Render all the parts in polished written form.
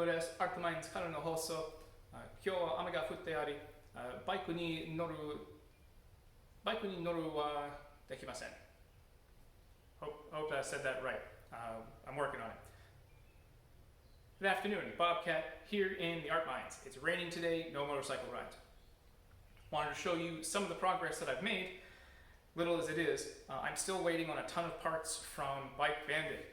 です。アルトマインズからの放送。今日は雨が降ってあり、バイクに乗るはできません。Hope I said that right. I'm working on it. Good afternoon, Bobcat here in the Art Mines. It's raining today, no motorcycle rides. Wanted to show you some of the progress that I've made, little as it is. I'm still waiting on a ton of parts from Bike Bandit.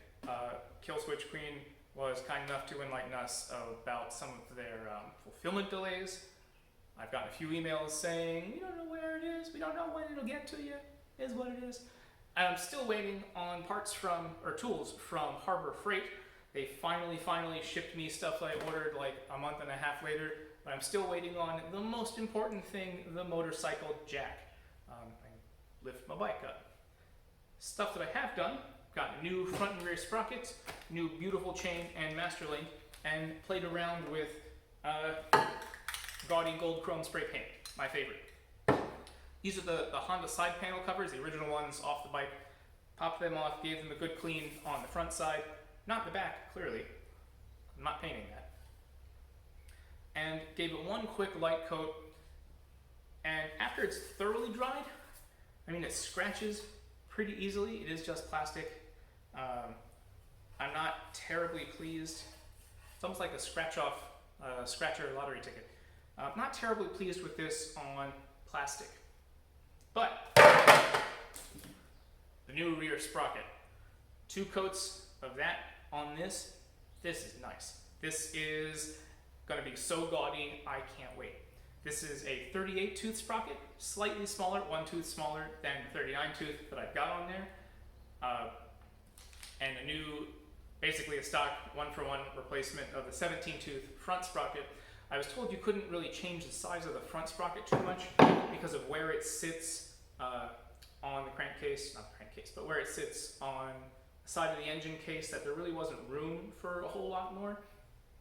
Kill Switch Queen was kind enough to enlighten us about some of their fulfillment delays. I've gotten a few emails saying, we don't know where it is, we don't know when it'll get to you, is what it is. And I'm still waiting on parts from, or tools from Harbor Freight. They finally shipped me stuff that I ordered like a month and a half later, but I'm still waiting on the most important thing, the motorcycle jack. I lift my bike up. Stuff that I have done, got new front and rear sprockets, new beautiful chain and master link, and played around with gaudy gold chrome spray paint, my favorite. These are the Honda side panel covers, the original ones off the bike. Popped them off, gave them a good clean on the front side, not the back, clearly. I'm not painting that. And gave it one quick light coat, and after it's thoroughly dried, I mean it scratches pretty easily. It is just plastic. I'm not terribly pleased. It's almost like a scratcher lottery ticket. Not terribly pleased with this on plastic. But the new rear sprocket. 2 coats of that on this. This is nice. This is gonna be so gaudy, I can't wait. This is a 38 tooth sprocket, slightly smaller, 1 tooth smaller than the 39 tooth that I've got on there. And a new, basically a stock 1-for-1 replacement of the 17 tooth front sprocket. I was told you couldn't really change the size of the front sprocket too much because of where it sits on the crankcase, not the crankcase, but where it sits on the side of the engine case, that there really wasn't room for a whole lot more.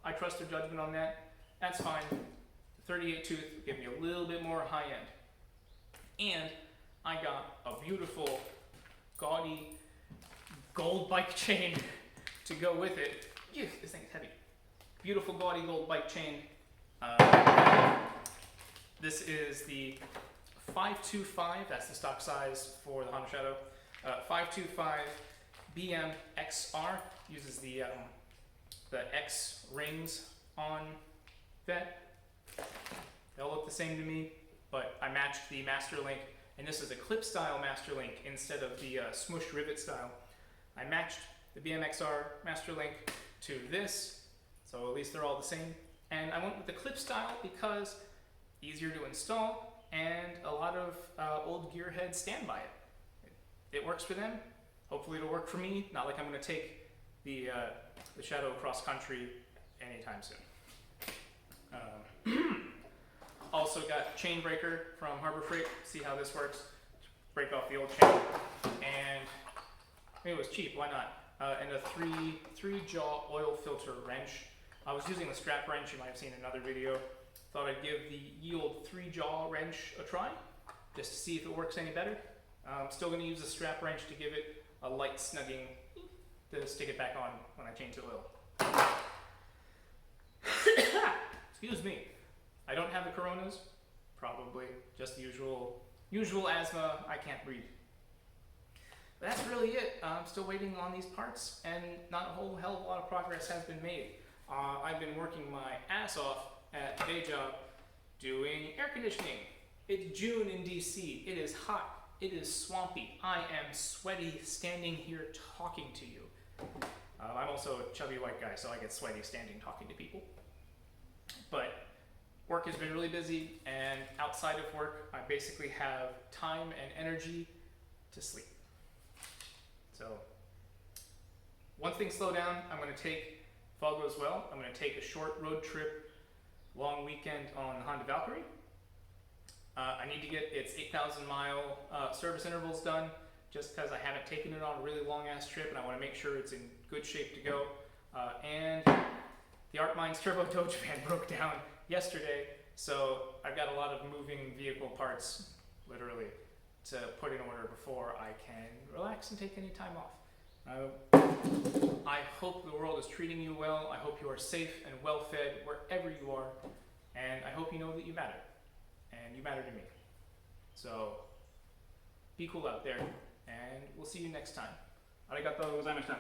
I trust their judgment on that. That's fine. The 38 tooth will give me a little bit more high end. And I got a beautiful, gaudy, gold bike chain to go with it. Ew, this thing's heavy. Beautiful, gaudy gold bike chain. This is the 525, that's the stock size for the Honda Shadow. 525 BM XR, uses the X rings on that. They all look the same to me, but I matched the master link, and this is a clip style master link instead of the smushed rivet style. I matched the BMXR master link to this, so at least they're all the same. And I went with the clip style because easier to install, and a lot of old gearheads stand by it. It works for them. Hopefully it'll work for me. Not like I'm going to take the Shadow cross country anytime soon. Also got chain breaker from Harbor Freight. See how this works. Break off the old chain, and it was cheap. Why not? And a three jaw oil filter wrench. I was using the strap wrench. You might have seen another video. Thought I'd give the Yield 3-jaw wrench a try, just to see if it works any better. I'm still going to use the strap wrench to give it a light snugging to stick it back on when I change the oil. Excuse me. I don't have the coronas, probably. Just the usual asthma, I can't breathe. But that's really it. I'm still waiting on these parts, and not a whole hell of a lot of progress has been made. I've been working my ass off at the day job doing air conditioning. It's June in DC. It is hot. It is swampy. I am sweaty standing here talking to you. I'm also a chubby white guy, so I get sweaty standing talking to people. But work has been really busy, and outside of work, I basically have time and energy to sleep. So once things slow down, I'm going to take, if all goes well, I'm going to take a short road trip, long weekend on the Honda Valkyrie. I need to get its 8,000 mile service intervals done, just because I haven't taken it on a really long ass trip, and I want to make sure it's in good shape to go. And the Art Mines Turbo Doge fan broke down yesterday, so I've got a lot of moving vehicle parts, literally, to put in order before I can relax and take any time off. I hope the world is treating you well. I hope you are safe and well fed wherever you are. And I hope you know that you matter. And you matter to me. So, be cool out there. And we'll see you next time. Arigatou gozaimasu.